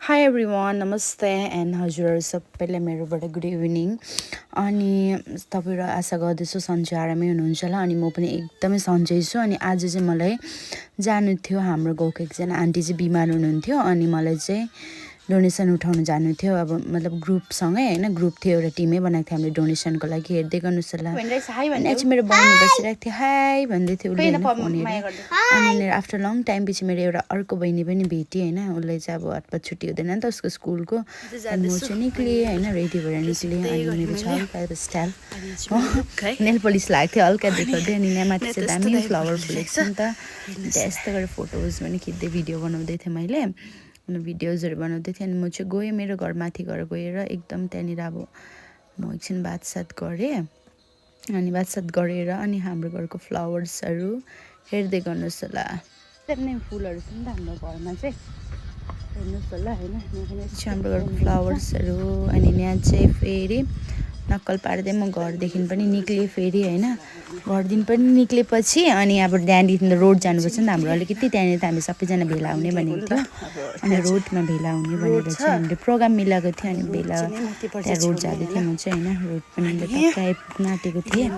high everyone नमस्ते and हजुरहरू सबैलाई मेरोबाट गुड इभिनिङ अनि तपाईँहरू आशा गर्दैछु सन्चै आरामै हुनुहुन्छ होला अनि म पनि एकदमै सन्चै छु अनि आज चाहिँ मलाई जानु थियो हाम्रो गाउँको एकजना आन्टी चाहिँ बिमार हुनुहुन्थ्यो अनि मलाई चाहिँ डोनेसन उठाउनु जानु थियो अब मतलब ग्रुपसँगै होइन ग्रुप थियो एउटा टिमै बनाएको थियो हामीले डोनेसनको लागि हेर्दै गर्नुहोस् होला अनि चाहिँ मेरो बहिनी बसिरहेको थियो हाई भन्दै थियो उसले अनि आफ्टर लङ टाइम पछि मेरो एउटा अर्को बहिनी पनि भेटेँ होइन उसलाई चाहिँ अब हतपत छुट्टी हुँदैन नि त उसको स्कुलको अनि म चाहिँ निक्लेँ होइन रेडी भएर निक्लेँ अनि मेरो छ हल्का स्टाइल नेल पलिस लागेको थियो हल्का देखाउँदै अनि यहाँ माथि चाहिँ दामी फ्लावर फुलेको छ नि त यस्तो गरेर फोटोज पनि खिच्दै भिडियो बनाउँदै थिएँ मैले अनि भिडियोजहरू बनाउँदै थिएँ अनि म चाहिँ गएँ मेरो घरमाथि घर गएर एकदम त्यहाँनिर अब म एकछिन बातसात गरेँ अनि बातसात गरेर अनि हाम्रो घरको फ्लावर्सहरू हेर्दै गर्नुहोस् होला त्यहाँ फुलहरू छ नि त हाम्रो घरमा चाहिँ हेर्नुहोस् होला होइन हाम्रो घरको फ्लावर्सहरू अनि यहाँ चाहिँ फेरि नक्कल पार्दै म घरदेखि पनि निक्लेँ फेरि होइन घरदेखि पनि निक्लेपछि अनि अब त्यहाँदेखि रोड जानुपर्छ नि त हाम्रो अलिकति त्यहाँनिर त हामी सबैजना भेला हुने भनेको थियो अनि रोडमा भेला हुने भनेर चाहिँ हामीले प्रोग्राम मिलाएको थियो अनि भेला त्यहाँ रोड जाँदै थिएँ म चाहिँ होइन रोड पनि टक्क आइपुग्न आँटेको थिएँ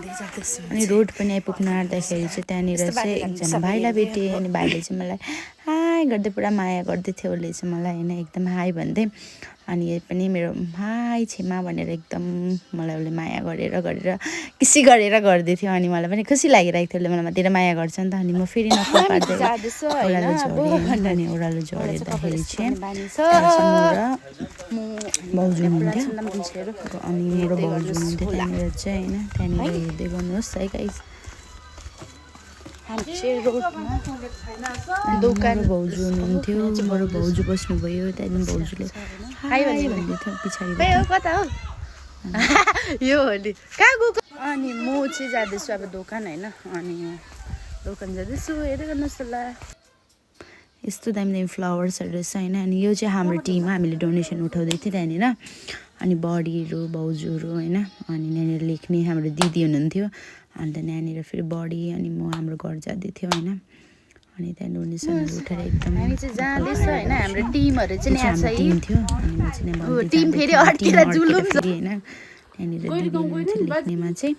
अनि रोड पनि आइपुग्न आँट्दाखेरि चाहिँ त्यहाँनिर चाहिँ एकजना भाइलाई भेटेँ अनि भाइले चाहिँ मलाई हाई गर्दै पुरा माया गर्दै थियो उसले चाहिँ मलाई होइन एकदम हाई भन्दै अनि यही पनि मेरो हाई छेमा भनेर एकदम मलाई उसले माया गरेर किसी गरेर गर्दै थियो अनि मलाई पनि खुसी लागिरहेको थियो उसले मलाई धेरै माया गर्छ नि त अनि म फेरि नक्कल पार्दै ओह्रालो झरेदाखेरि चाहिँ भाउजू हुनुहुन्थ्यो अनि मेरो भाउजू हुनुहुन्थ्यो त्यहाँनिर चाहिँ होइन त्यहाँनिर हेर्दै गर्नुहोस् है गाइस दोकान भाउजू हुनुहुन्थ्यो मेरो भाउजू बस्नुभयो त्यहाँदेखि भाउजूले हाई भन्दै थियो पछाडि यो अनि म चाहिँ जाँदैछु अब दोकान होइन अनि दोकान जाँदैछु हेर्दै गर्नुहोस् होला यस्तो दामी दामी फ्लावर्सहरू रहेछ होइन अनि यो चाहिँ हाम्रो टिममा हामीले डोनेसन उठाउँदै थियौँ त्यहाँनिर अनि बडीहरू भाउजूहरू होइन अनि यहाँनिर लेख्ने हाम्रो दिदी हुनुहुन्थ्यो अन्त यहाँनिर फेरि बडी अनि म हाम्रो घर जाँदै थियो होइन अनि त्यहाँ डोनेसनहरू उठाएर एकदम हामी चाहिँ जाँदैछ होइन हाम्रो टिमहरू चाहिँ यहाँ छ टिम थियो अनि म चाहिँ टिम फेरि अड्केर जुलुम होइन त्यहाँनिर दिदी हुनुहुन्थ्यो लेख्नेमा चाहिँ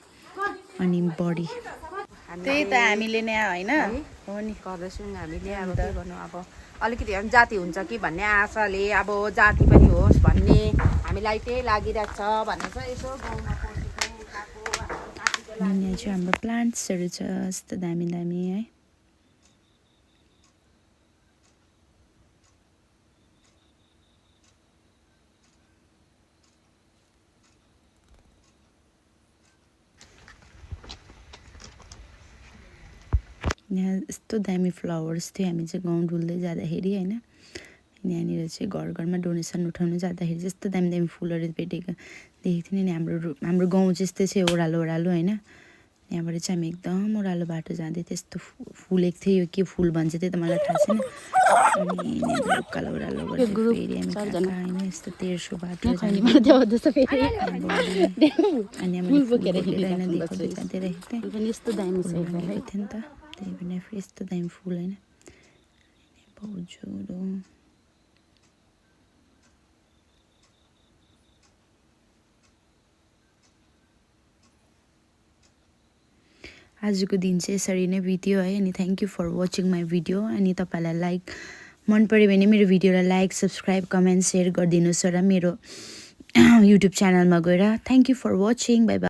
अनि बडी त्यही त हामीले नै होइन हो नि गर्दैछौँ हामीले अब के गर्नु अब अलिकति जाति हुन्छ कि भन्ने आशाले अब जाति पनि होस् भन्ने हामीलाई त्यही लागिरहेको छ भनेर चाहिँ यसो गाउँमा यहाँ चाहिँ हाम्रो प्लान्ट्सहरू छ यस्तो दामी दामी है यहाँ यस्तो दामी फ्लावर्स थियो हामी चाहिँ गाउँ डुल्दै जाँदाखेरि होइन यहाँनिर चाहिँ घर घरमा डोनेसन उठाउनु जाँदाखेरि चाहिँ यस्तो दामी दामी फुलहरू भेटेको देखेको थिएँ नि हाम्रो गाउँ जस्तै चाहिँ ओह्रालो होइन यहाँबाट चाहिँ हामी एकदम ओह्रालो बाटो जाँदै त्यस्तो फुलेको थियो यो के फुल भन्छ त्यो त मलाई थाहा छैन अनि उकालो ओह्रालो गर्दै फेरि हामी होइन यस्तो तेर्सो बाटो अनि यस्तो दामी थियो नि त त्यही पनि फेरि यस्तो दामी फुल होइन भाउजूहरू आजको दिन चाहिँ यसरी नै बित्यो है अनि thank you for watching my video अनि तपाईँलाई मन पऱ्यो भने मेरो भिडियोलाई लाइक सब्सक्राइब कमेन्ट सेयर गरिदिनुहोस् र मेरो युट्युब च्यानलमा गएर thank you for watching bye by